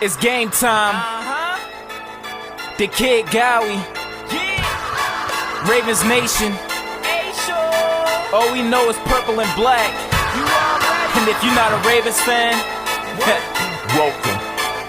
It's game time. The Kid Gowie. Ravens Nation. All we know is purple and black. And if you're not a Ravens fan,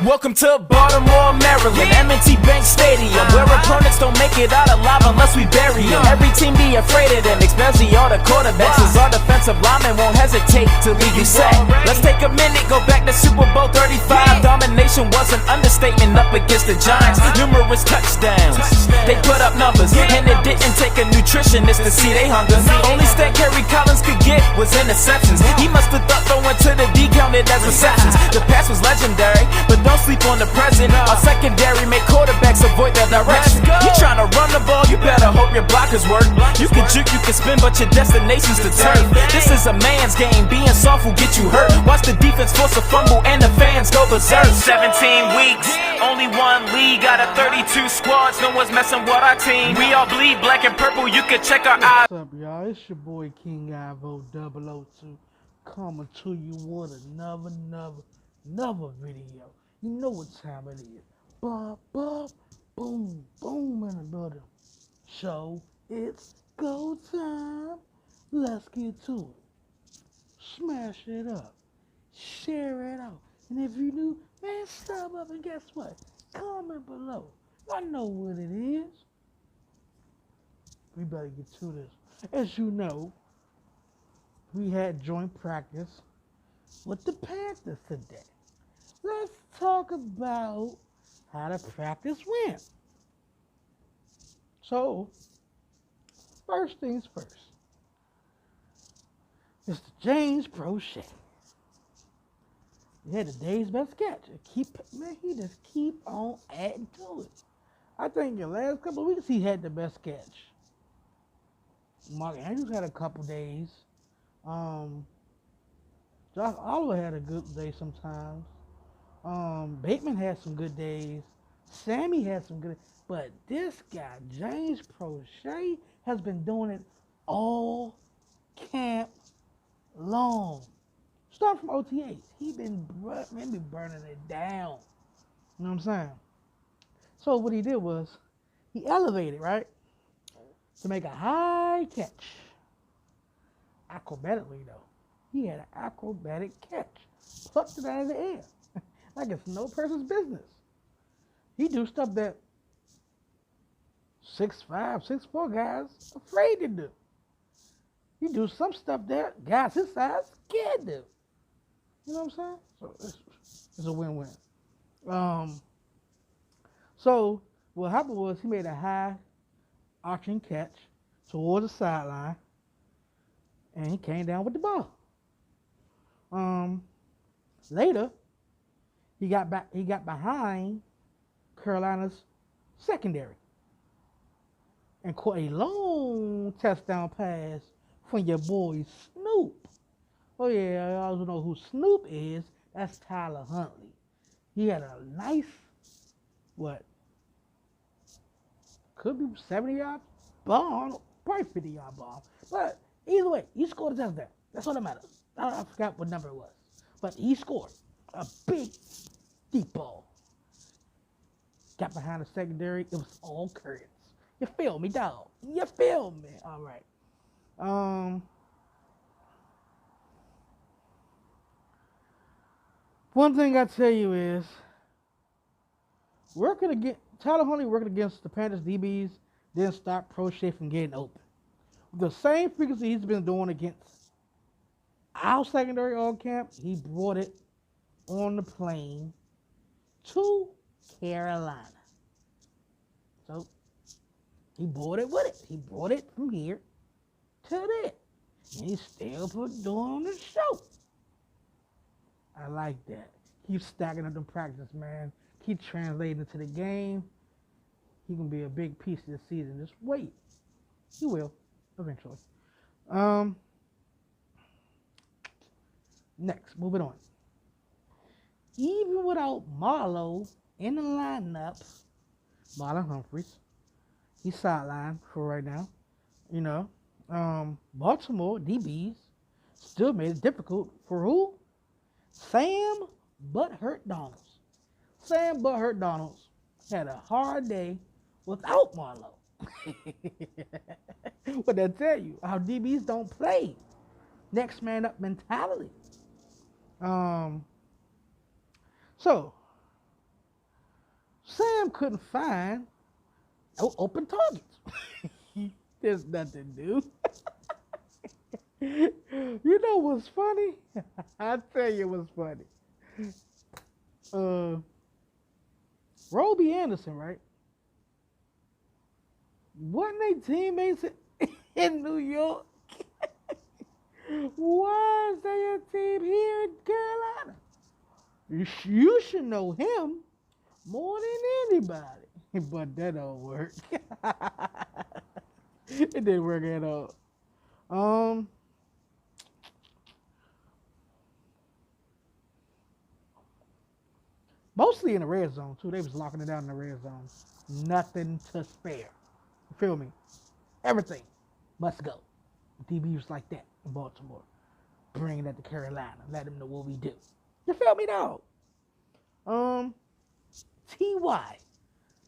Welcome to Baltimore, Maryland, M&T Bank Stadium, where opponents don't make it out alive unless we bury them. Every team be afraid of them, especially all the quarterbacks, as our defensive linemen won't hesitate to leave you sacked. Let's take a minute, go back to Super Bowl 35. Domination was an understatement up against the Giants. Numerous touchdowns, they put up numbers, and it didn't take a nutritionist to see they hunger. Only stat Kerry Collins could get was interceptions. He must have thought throwing to the D counted as receptions. The pass was legendary, but don't sleep on the present. Our secondary make quarterbacks avoid that direction. You tryna run the ball, you better hope your blockers work. You can juke, you can spin, but your destination's the turf. This is a man's game, being soft will get you hurt. Watch the defense force a fumble and the fans go berserk. 17 weeks, only one league out of 32 squads. No one's messing with our team. We all bleed black and purple, you can check our eyes. What's up, y'all? It's your boy King Ivo 002 coming to you with another video. You know what time it is. Bob, boom, boom in the building. So, it's go time. Let's get to it. Smash it up. Share it out. And if you do, man, sub up and guess what? Comment below. I know what it is. We better get to this. As you know, we had joint practice with the Panthers today. Let's talk about how the practice went. So, first things first. Mr. James Prochet. He had the day's best catch. He just keep on adding to it. I think the last couple of weeks he had the best catch. Mark Andrews had a couple days. Josh Oliver had a good day sometimes. Bateman had some good days. Sammy had some good, but this guy, James Prochet, has been doing it all camp long. Start from OTAs. He been burning it down. You know what I'm saying? So what he did was he elevated, right, to make a high catch. Acrobatically though, he had an acrobatic catch, plucked it out of the air. Like it's no person's business. He do stuff that 6'5", 6'4" guys afraid to do. He do some stuff that guys his size scared to. You know what I'm saying? So it's a win-win. So what happened was he made a high arching catch towards the sideline, and he came down with the ball. Later, he got behind Carolina's secondary and caught a long touchdown pass from your boy Snoop. Oh yeah, I also know who Snoop is. That's Tyler Huntley. He had a nice, could be 70-yard bomb, probably 50-yard bomb. But either way, he scored a touchdown. That's all that matters. I forgot what number it was. But he scored a big, deep ball. Got behind the secondary. It was all curtains. You feel me, dog? You feel me? All right. One thing I tell you is, Tyler Huntley working against the Panthers DBs didn't stop Prochet from getting open. With the same frequency he's been doing against our secondary all camp, he brought it on the plane to Carolina. So he brought it with it. He brought it from here to there. And he's still doing the show. I like that. Keep stacking up the practice, man. Keep translating it to the game. He can be a big piece of this season. Just wait. He will, eventually. Next, moving on. Even without Marlo in the lineup, Marlon Humphreys, he's sidelined for right now. You know, Baltimore DBs still made it difficult for who? Sam Butthurt Donalds. Sam Butthurt Donalds had a hard day without Marlo. What that tell you? How DBs don't play. Next man up mentality. So Sam couldn't find open targets. There's nothing new. You know what's funny? I'll tell you what's funny. Roby Anderson, right? Wasn't they teammates in New York? Why is they a team here in Carolina? You should know him more than anybody. But that don't work. It didn't work at all. Mostly in the red zone, too. They was locking it down in the red zone. Nothing to spare. You feel me? Everything must go. DB was like that in Baltimore. Bringing that to Carolina. Let them know what we do. You feel me, dog? T.Y.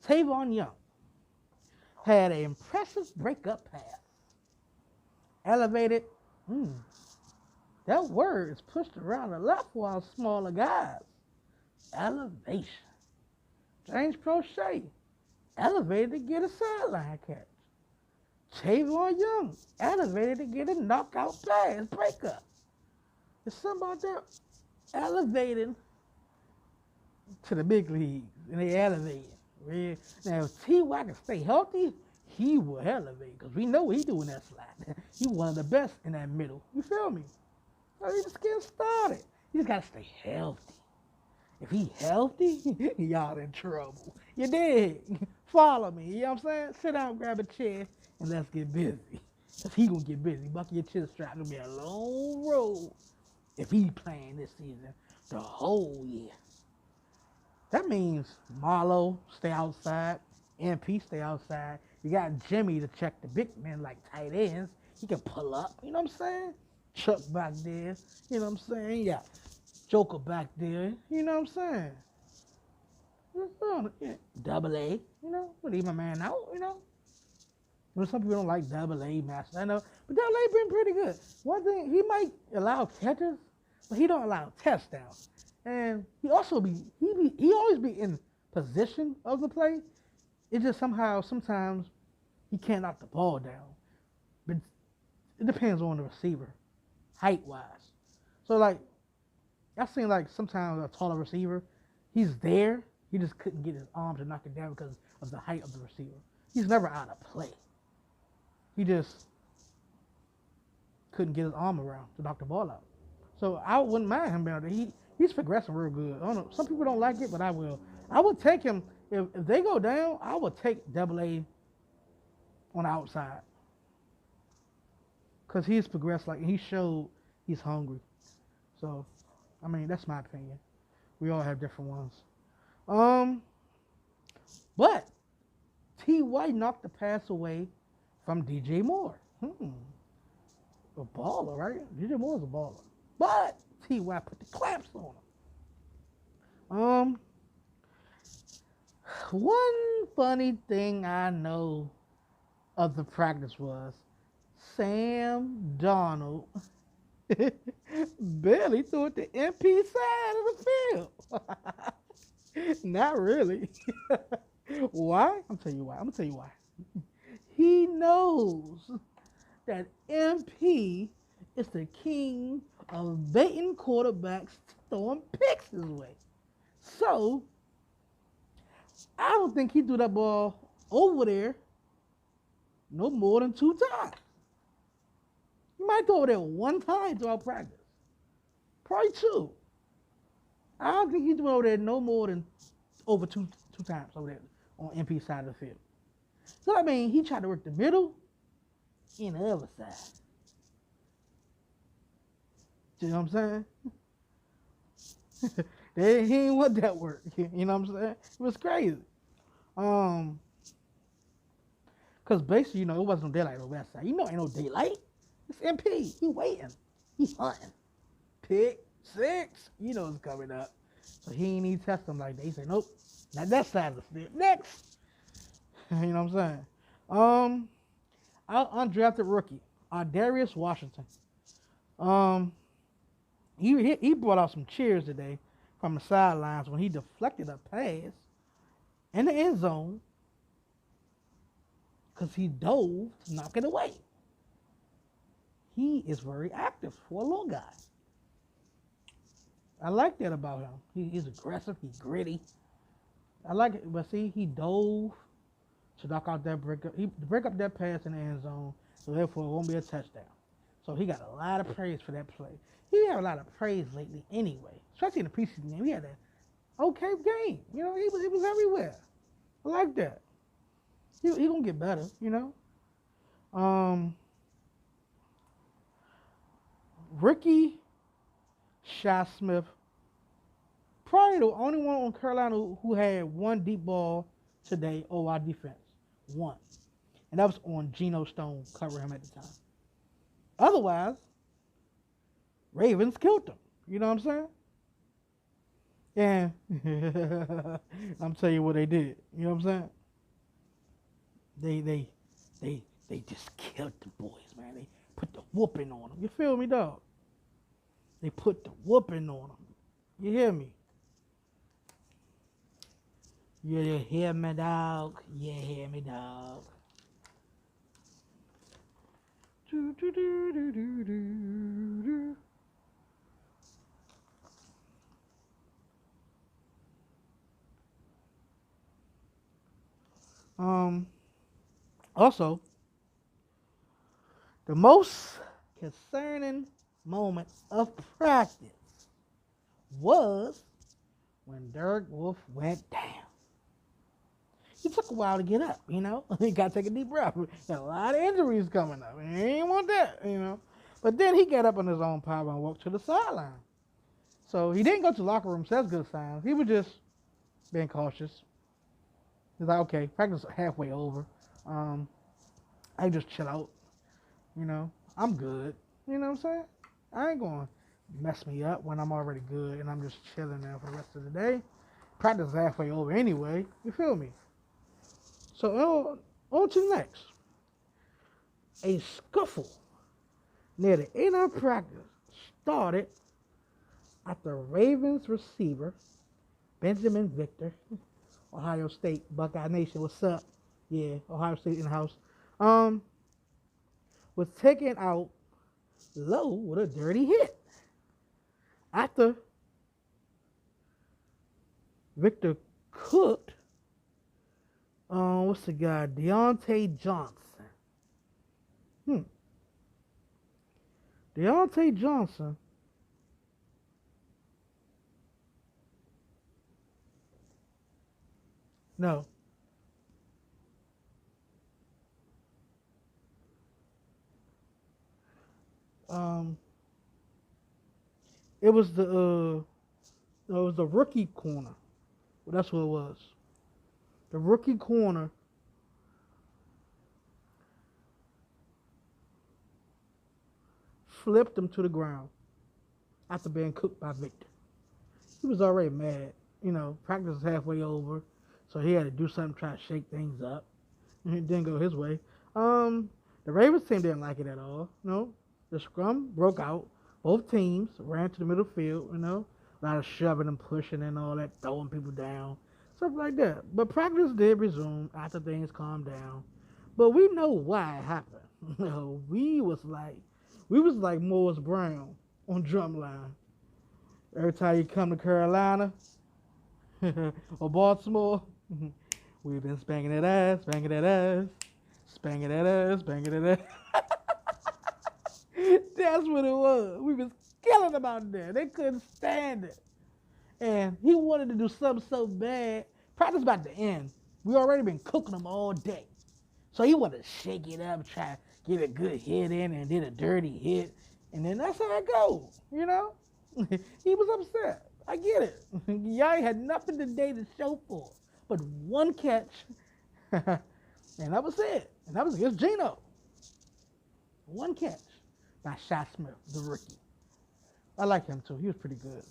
Tavon Young had an impressive breakup pass. Elevated. That word is pushed around a lot for our smaller guys. Elevation. James Prochet elevated to get a sideline catch. Tavon Young elevated to get a knockout pass breakup. There's something about that elevating to the big leagues, and they elevated. Now, if T.Y. can stay healthy, he will elevate, because we know he's doing that slide. He's one of the best in that middle. You feel me? So he just getting started. He just got to stay healthy. If he healthy, y'all in trouble. You dig? Follow me. You know what I'm saying? Sit down, grab a chair, and let's get busy. Because he going to get busy. Buckle your chin strap. It'll be a long road if he playing this season the whole year. That means Marlo stay outside, MP stay outside. You got Jimmy to check the big men like tight ends. He can pull up, you know what I'm saying? Chuck back there, you know what I'm saying? Yeah, Joker back there, you know what I'm saying? Yeah. Double A, you know, leave my man out, you know? Well, some people don't like double A matches, I know, but double A been pretty good. One thing, he might allow catches, but he don't allow touchdowns. And he also he always be in position of the play. It just sometimes he can't knock the ball down. But it depends on the receiver, height-wise. So, like, I've seen, like, sometimes a taller receiver, he's there, he just couldn't get his arm to knock it down because of the height of the receiver. He's never out of play. He just couldn't get his arm around to knock the ball out. So I wouldn't mind him being there. He's progressing real good. I don't know. Some people don't like it, but I will. I would take him if they go down. I would take Double A on the outside because he's progressed. Like he showed, he's hungry. So, I mean, that's my opinion. We all have different ones. But T.Y. knocked the pass away from DJ Moore. A baller, right? DJ Moore's a baller. But T.Y. put the clamps on him. One funny thing I know of the practice was Sam Darnold barely threw it the MP side of the field. Not really. Why? I'm gonna tell you why. He knows that MP is the king of baiting quarterbacks throwing picks his way. So, I don't think he threw that ball over there no more than 2 times. He might throw it there 1 time throughout practice. Probably 2. I don't think he threw it over there no more than over two times over there on MP side of the field. So, I mean, he tried to work the middle and the other side. You know what I'm saying? He didn't want that work. You know what I'm saying? It was crazy. Because basically, you know, it wasn't no daylight on that side. You know, ain't no daylight. It's MP. He waiting. He hunting. Pick 6. You know it's coming up. So he ain't even test him like that. He said, nope, not that side of the field. Next. You know what I'm saying? Our undrafted rookie, Darius Washington. He brought out some cheers today from the sidelines when he deflected a pass in the end zone because he dove to knock it away. He is very active for a little guy. I like that about him. He's aggressive. He's gritty. I like it. But see, he dove to knock out that break up. He break up that pass in the end zone, so therefore it won't be a touchdown. So he got a lot of praise for that play. He had a lot of praise lately anyway, especially in the preseason game. He had an okay game. You know, he was everywhere. I like that. He gonna get better, you know. Ricky Smith, probably the only one on Carolina who had one deep ball today over our defense. One. And that was on Geno Stone covering him at the time. Otherwise, Ravens killed him. You know what I'm saying? And I'm telling you what they did. You know what I'm saying? They just killed the boys, man. They put the whooping on them. You feel me, dog? They put the whooping on them. You hear me? You hear me, dog? You hear me, dog? Do, do, do, do, do, do, do. Also, the most concerning moment of practice was when Derek Wolfe went down. He took a while to get up, you know. He got to take a deep breath. Got a lot of injuries coming up. He ain't want that, you know. But then he got up on his own power and walked to the sideline. So he didn't go to the locker room, so that's good sign. He was just being cautious. He's like, okay, practice halfway over. I just chill out, you know. I'm good. You know what I'm saying? I ain't going to mess me up when I'm already good and I'm just chilling there for the rest of the day. Practice is halfway over anyway. You feel me? So on to the next. A scuffle near the end of practice started after Ravens receiver Benjamin Victor, Ohio State, Buckeye Nation, what's up? Yeah, Ohio State in the house. Was taken out low with a dirty hit. After Victor cooked, what's the guy? Deontay Johnson. Deontay Johnson. No. It was the rookie corner. Well, that's what it was. The rookie corner flipped him to the ground after being cooked by Victor. He was already mad. You know, practice was halfway over, so he had to do something to try to shake things up. And it didn't go his way. The Ravens team didn't like it at all. No, the scrum broke out. Both teams ran to the middle field, you know, a lot of shoving and pushing and all that, throwing people down, stuff like that. But practice did resume after things calmed down. But we know why it happened. we was like Morris Brown on drumline. Every time you come to Carolina or Baltimore, we've been spanking that ass, spanking that ass, spanking that ass, spanking that ass. That's what it was. We was killing them out there. They couldn't stand it. And he wanted to do something so bad. Practice about to end. We already been cooking them all day. So he wanted to shake it up, try to get a good hit in, and then a dirty hit. And then that's how it goes, you know? He was upset. I get it. Y'all had nothing today to show for. But one catch, and that was it. And that was against Geno. One catch by Smith, the rookie. I like him too. He was pretty good.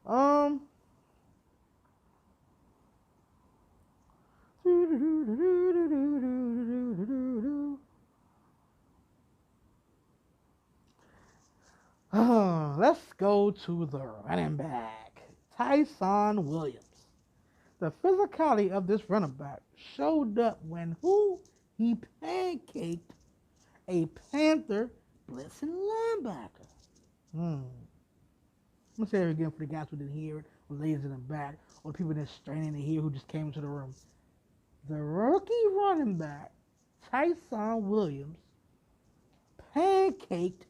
Um, let's go to the running back, Tyson Williams. The physicality of this running back showed up when he pancaked a Panther blitzing linebacker. I'm gonna say it again for the guys who didn't hear it, or ladies in the back, or the people that's straining to hear who just came into the room. The rookie running back, Tyson Williams, pancaked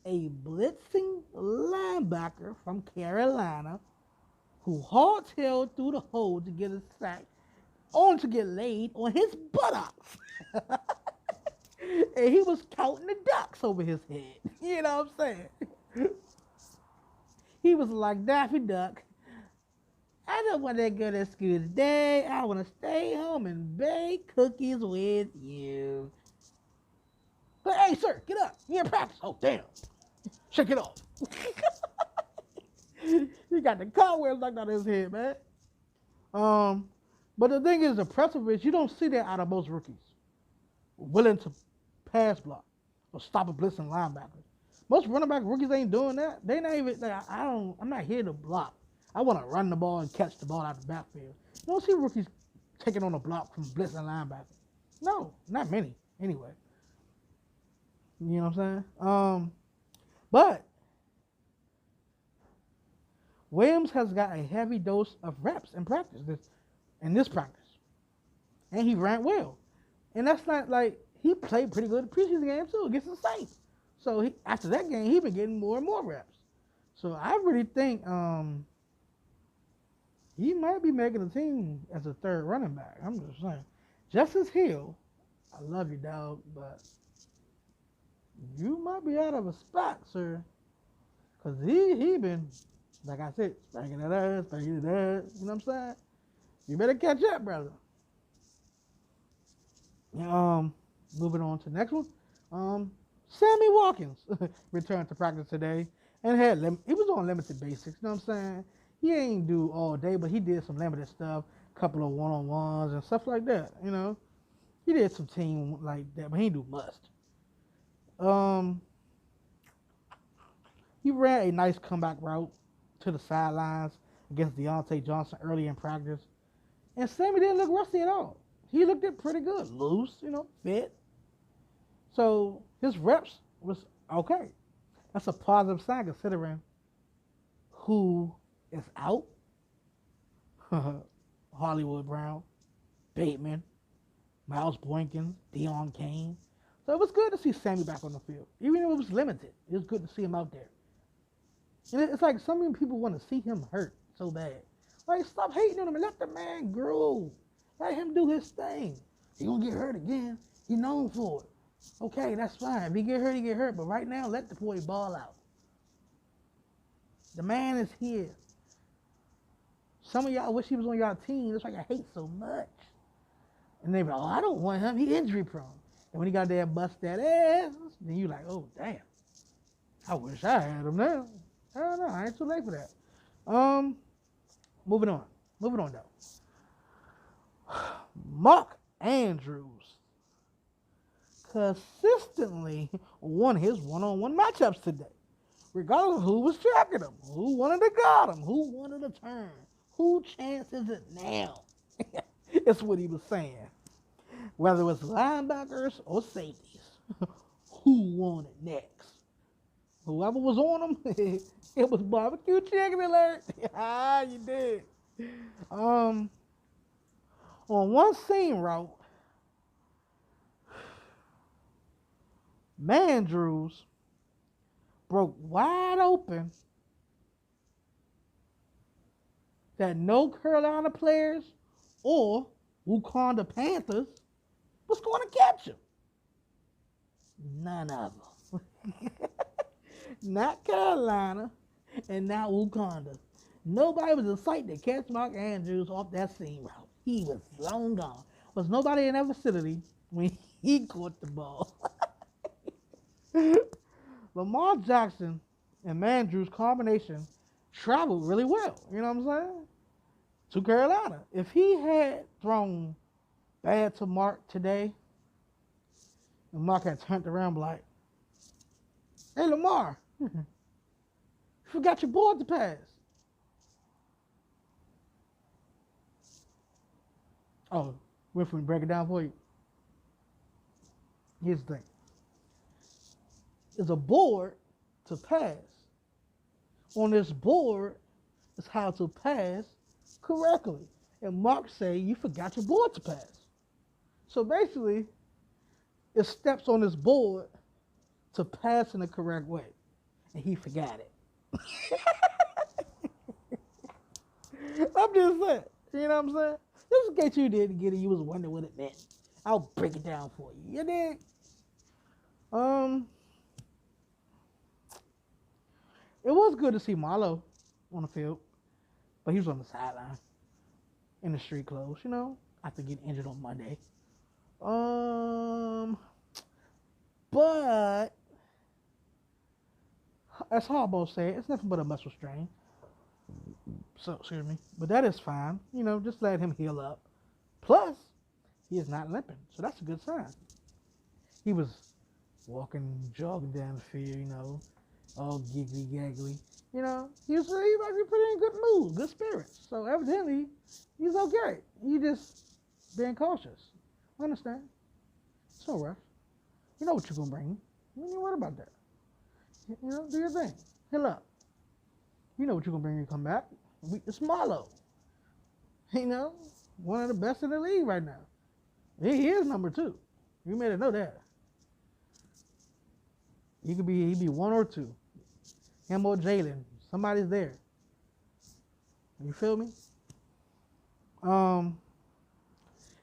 a blitzing linebacker from Carolina who hard-tailed through the hole to get a sack, only to get laid on his buttocks. And he was counting the ducks over his head. You know what I'm saying? He was like, Daffy Duck, I don't want to go to school today. I want to stay home and bake cookies with you. But hey, sir, get up. You in practice. Oh, damn. Shake it off. He got the cobwebs knocked out of his head, man. But the thing is, impressive is you don't see that out of most rookies. Willing to pass block or stop a blitzing linebacker. Most running back rookies ain't doing that. They not even. Like, I'm not here to block. I want to run the ball and catch the ball out of the backfield. You don't see rookies taking on a block from blitzing linebacker. No, not many. Anyway, you know what I'm saying? But Williams has got a heavy dose of reps in practice. This practice, and he ran well. And that's not like he played pretty good in the preseason game too against the Saints. So after that game, he's been getting more and more reps. So I really think he might be making the team as a third running back. I'm just saying. Justice Hill, I love you, dog, but you might be out of a spot, sir. Because he been, like I said, spanking it up. You know what I'm saying? You better catch up, brother. Moving on to the next one. Sammy Watkins returned to practice today and he was on limited basics, you know what I'm saying? He ain't do all day, but he did some limited stuff, a couple of one-on-ones and stuff like that, you know? He did some team like that, but he didn't do much. He ran a nice comeback route to the sidelines against Deontay Johnson early in practice. And Sammy didn't look rusty at all. He looked it pretty good, loose, fit. So his reps was okay. That's a positive sign considering who is out. Hollywood Brown, Bateman, Miles Boykins, Deion Kane. So it was good to see Sammy back on the field. Even if it was limited, it was good to see him out there. And it's like so many people want to see him hurt so bad. Like, stop hating on him and let the man grow. Let him do his thing. He gonna get hurt again. He known for it. Okay, that's fine. If he get hurt, he get hurt. But right now, let the boy ball out. The man is here. Some of y'all wish he was on y'all team. That's why y'all hate so much. And they be like, oh, I don't want him. He injury prone. And when he got there and bust that ass, then you like, oh, damn. I wish I had him now. I don't know. I ain't too late for that. Moving on though. Mark Andrews consistently won his one-on-one matchups today, regardless of who was tracking him, who wanted to guard him, who wanted to turn, who chance is it now? That's what he was saying. Whether it was linebackers or safeties, who wanted next? Whoever was on him, it was barbecue chicken alert. You did. On one seam route, Mandrews broke wide open that no Carolina players or Wakanda Panthers was going to catch him. None of them. Not Carolina and not Wakanda. Nobody was in sight to catch Mark Andrews off that seam route. He was long gone. Was nobody in that vicinity when he caught the ball. Lamar Jackson and Mandrews' combination traveled really well. You know what I'm saying? To Carolina. If he had thrown bad to Mark today, and Mark had turned around like, hey, Lamar, you forgot your board to pass. Oh, wait for me to break it down for you. Here's the thing. There's a board to pass. On this board is how to pass correctly. And Mark say you forgot your board to pass. So basically, it steps on this board to pass in the correct way. And he forgot it. I'm just saying. You know what I'm saying? Just in case you didn't get it, you was wondering what it meant. I'll break it down for you. You dig? It was good to see Marlo on the field, but he was on the sideline in the street clothes, you know, after getting injured on Monday. But as Harbaugh said, it's nothing but a muscle strain. So, excuse me. But that is fine. You know, just let him heal up. Plus, he is not limping, so that's a good sign. He was walking, jogging down the field, you know, all giggly gaggly. You know, he was actually pretty in good mood, good spirits. So evidently, he's okay. He just being cautious. I understand. It's no rush. You know what you're gonna bring. You ain't worried about that. You know, do your thing. Heal up. You know what you're gonna bring when you come back. It's Marlo. You know, one of the best in the league right now. He is number 2. You made it know that. He'd be 1 or 2. Him or Jalen. Somebody's there. You feel me?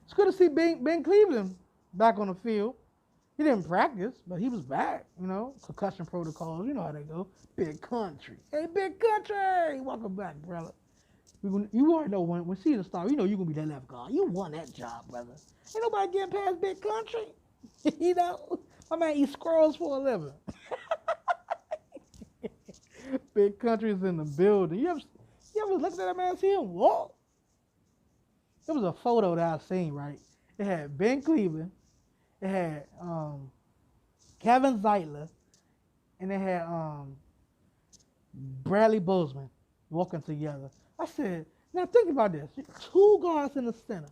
It's good to see Ben Cleveland back on the field. He didn't practice, but he was back, you know. Concussion protocols, you know how they go. Big country. Hey, big country! Welcome back, brother. You already know when season starts, you know you're going to be that left guard. You won that job, brother. Ain't nobody getting past big country. You know? My man eats squirrels for a living. Big country's in the building. You ever look at that man, see him walk? There was a photo that I seen, right? It had Ben Cleveland. It had Kevin Zeitler, and it had Bradley Bozeman walking together. I said, now think about this. 2 guards in the center.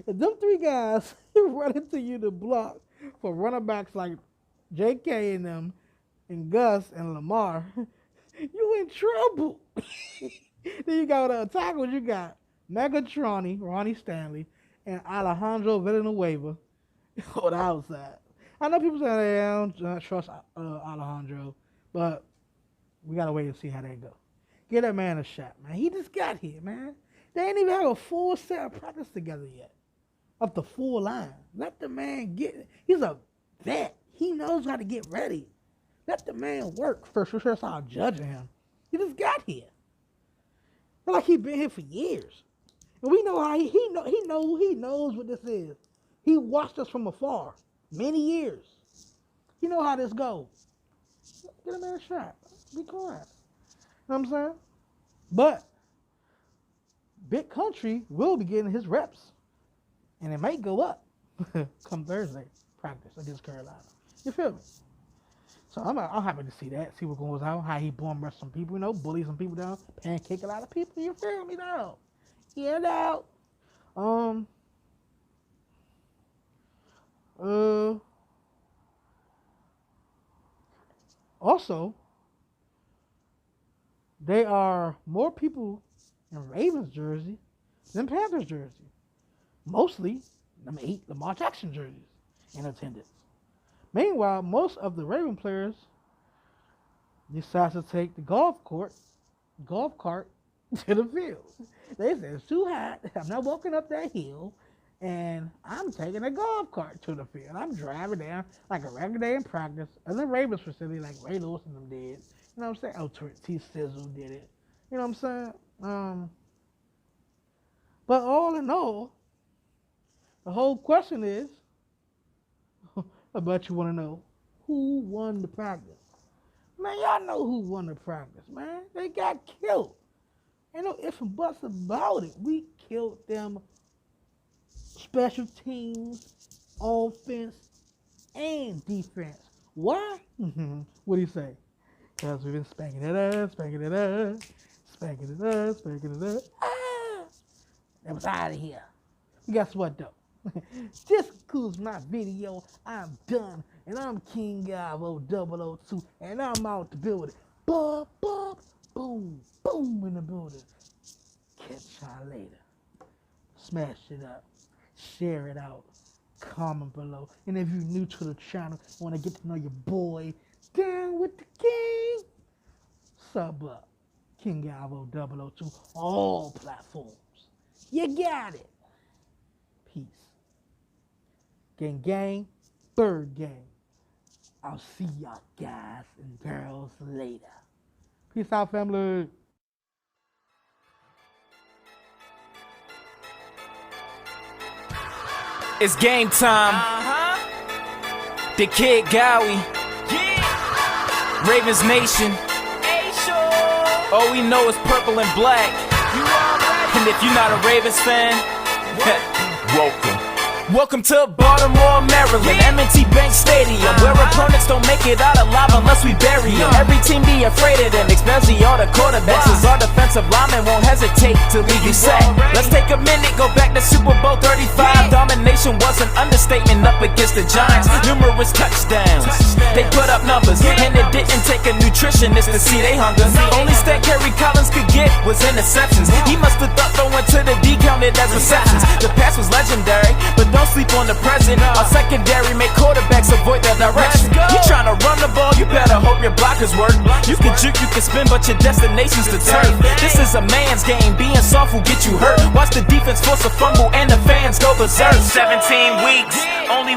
If them 3 guys run into you to block for running backs like JK and them, and Gus and Lamar, you in trouble. Then you got the tackles, you got Megatroni, Ronnie Stanley, and Alejandro Villanueva on the outside. I know people say they don't trust Alejandro, but we gotta wait and see how they go. Get that man a shot, man. He just got here, man. They ain't even have a full set of practice together yet. Up the full line. Let the man get it. He's a vet. He knows how to get ready. Let the man work. First, that's how I'm judging him. He just got here. It's like he been here for years. And we know how he knows what this is. He watched us from afar many years. He know how this goes. Get a man a shot. Be quiet. You know what I'm saying? But Big Country will be getting his reps. And it may go up come Thursday practice against Carolina. You feel me? So I'm happy to see that, see what goes on, how he bomb rush some people, you know, bully some people down, pancake a lot of people. You feel me now? You know. Also, there are more people in Ravens jersey than Panthers jersey. Mostly number 8 Lamar Jackson jerseys in attendance. Meanwhile, most of the Raven players decide to take the golf cart to the field. They said it's too hot. I'm not walking up that hill, and I'm taking a golf cart to the field. I'm driving down like a regular day in practice. And the Ravens facility, like Ray Lewis and them did. You know what I'm saying? Oh, T. Sizzle did it. You know what I'm saying? But all in all, the whole question is, I bet you want to know, who won the practice? Man, y'all know who won the practice, man. They got killed. Ain't no ifs and buts about it. We killed them special teams, offense, and defense. Why? What do you say? Because we've been spanking it up, spanking it up, spanking it up, spanking it up. That was out of here. Guess what, though? This concludes my video. I'm done. And I'm King Gavo 002. And I'm out the building. Boom, boom, boom, boom in the building. Catch y'all later. Smash it up. Share it out. Comment below. And if you're new to the channel, want to get to know your boy, down with the king, sub up. King Gavo 002. All platforms. You got it. Peace. Gang, gang, bird gang. I'll see y'all guys and girls later. Peace out, family. It's game time. The Kid Gowie. Ravens Nation. All we know is purple and black. And if you're not a Ravens fan, Welcome to Baltimore, Maryland, M&T Bank Stadium, where opponents don't make it out alive unless we bury them. Every team be afraid of them, especially all the quarterbacks, as our defensive linemen won't hesitate to leave you sacked. Let's take a minute, go back to Super Bowl 35. Domination was an understatement up against the Giants. Numerous touchdowns, they put up numbers, and it didn't take a nutritionist to see they hunger. Only stat Kerry Collins could get was interceptions. He must have thought throwing to the D counted as receptions. The pass was legendary, but don't sleep on the present. Our secondary make quarterbacks avoid that direction. You tryna run the ball, you better hope your blockers work. You can juke, you can spin, but your destination's the turf. This is a man's game, being soft will get you hurt. Watch the defense force a fumble and the fans go berserk. 17 weeks, only